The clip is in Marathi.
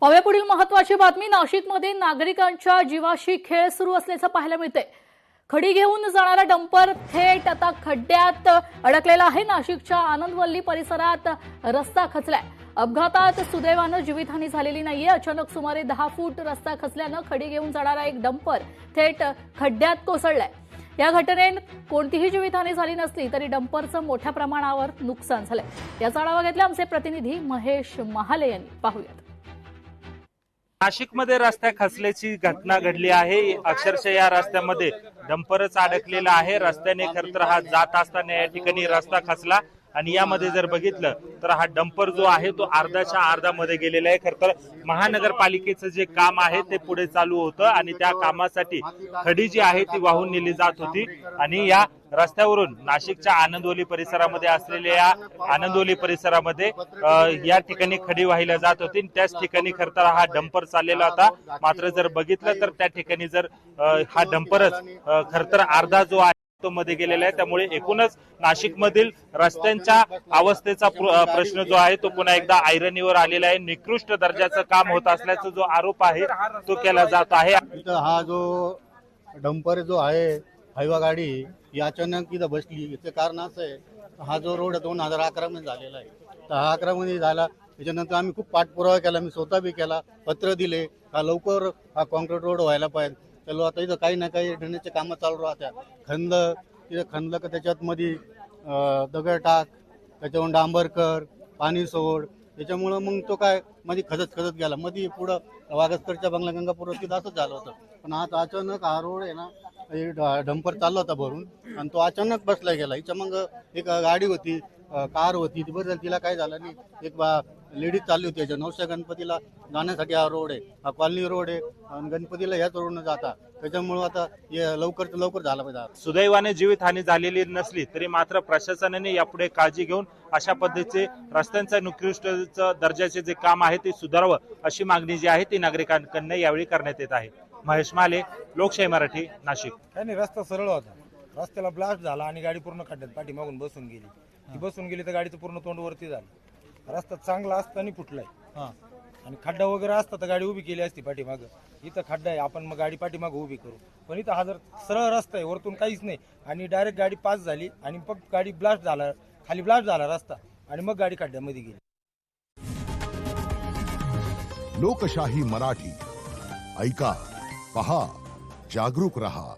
पाहूया पुढील महत्त्वाची बातमी। नाशिकमध्ये नागरिकांच्या जीवाशी खेळ सुरू असल्याचं पाहायला मिळते। खडी घेऊन जाणारा डंपर थेट आता खड्ड्यात अडकलेला आहे। नाशिकच्या आनंदवल्ली परिसरात रस्ता खचलाय। अपघातात सुदैवानं जीवितहानी झालेली नाहीये। अचानक सुमारे 10 फूट रस्ता खचल्यानं खडी घेऊन जाणारा एक डंपर थेट खड्ड्यात कोसळलाय। या घटनेत कोणतीही जीवितहानी झाली नसली तरी डंपरचं मोठ्या प्रमाणावर नुकसान झालंय। याचा आढावा घेतला आमचे प्रतिनिधी महेश महाले यांनी। पाहूयात। नाशिकमध्ये रस्त्या खचल्याची घटना घडली आहे। अक्षरशः या रस्त्यामध्ये डंपरच अडकलेला आहे। रस्त्याने खरं तर हा जात असताना या ठिकाणी रस्ता खचला आणि यामध्ये जर बघितलं तर हा डंपर जो आहे तो अर्ध्याच्या अर्ध्यामध्ये गेलेला आहे। खरं तर महानगरपालिकेचं जे काम आहे ते पुढे चालू होतं आणि त्या कामासाठी खडी जी आहे ती वाहून नेली जात होती आणि या रस्त्यावरून नाशिकच्या आनंदवली परिसरामध्ये असलेल्या या आनंदवली परिसरामध्ये या ठिकाणी खडी वाहिल्या जात होती। त्याच ठिकाणी खरं तर हा डंपर चाललेला होता। मात्र जर बघितलं तर त्या ठिकाणी जर हा डंपरच खरं तर अर्धा जो आहे मध्ये गेलेला आहे। त्यामुळे एकूणच नाशिकमधील रस्त्यांच्या अवस्थेचा प्रश्न जो आहे तो पुन्हा एकदा ऐरणीवर आलेला आहे। निकृष्ट दर्जाचं काम होत असल्याचा जो आरोप आहे तो केला जात आहे। हा जो डंपर जो आहे हायवा गाडी ही अचानक इथं बसली। याचं कारण असं आहे, हा जो रोड 2011 मध्ये झालेला आहे, तर हा 11 मध्ये झाला। त्याच्यानंतर आम्ही खूप पाठपुरावा केला, मी स्वतः बी केला, पत्र दिले का लवकर हा कॉन्क्रीट रोड व्हायला पाहिजे। चलो आता इथं काही ना काही ड्रेनेजचे कामं चालू राहत्या। खंद तिथं खणलं का त्याच्यात मध्ये दगड टाक, त्याच्यावर डांबर कर, पाणी सोड, त्याच्यामुळं मग तो काय मध्ये खचत गेला। मध्ये पुढं वागसकरच्या बंगला गंगापूर तिथं असंच झालं होतं। पण आता अचानक हा रोड आहे ना, डंपर चालला होता भरून आणि तो अचानक बसला गेला। हिच्या मग एक गाडी होती, कार होती, ती बरं तिला काय झालं नाही, एक लेडीज चालली होती। याच्या नवशा गणपतीला जाण्यासाठी हा रोड आहे, हा कॉलनी रोड आहे आणि गणपतीला ह्याच रोडनं जाता। त्याच्यामुळे आता लवकर झाला पाहिजे। सुदैवाने जीवितहानी झालेली नसली तरी मात्र प्रशासनाने यापुढे काळजी घेऊन अशा पद्धतीचे रस्त्यांचा निकृष्ट दर्जाचे जे काम आहे ते सुधारावं अशी मागणी जी आहे ती नागरिकांकडून यावेळी करण्यात येत आहे। महेश माले, लोकशाही मराठी, नाशिक। नाही, रस्ता सरळ होता, रस्त्याला ब्लास्ट झाला आणि गाडी पूर्ण खड्ड्यात पाठीमागून बसून गेली। ती बसून गेली तर गाडीचं पूर्ण तोंड वरती झालं। रस्ता चांगला असताना फुटलाय आणि खड्डा वगैरे असता तर गाडी उभी केली असती पाठीमागं। इथं खड्डा आहे, आपण मग गाडी पाठीमागं उभी करू, पण इथं हा जर सरळ रस्ता आहे, वरतून काहीच नाही आणि डायरेक्ट गाडी पास झाली आणि फक्त गाडी ब्लास्ट झाला, खाली ब्लास्ट झाला रस्ता आणि मग गाडी खड्ड्यामध्ये गेली। लोकशाही मराठी ऐका, पहा, जागरूक रहा।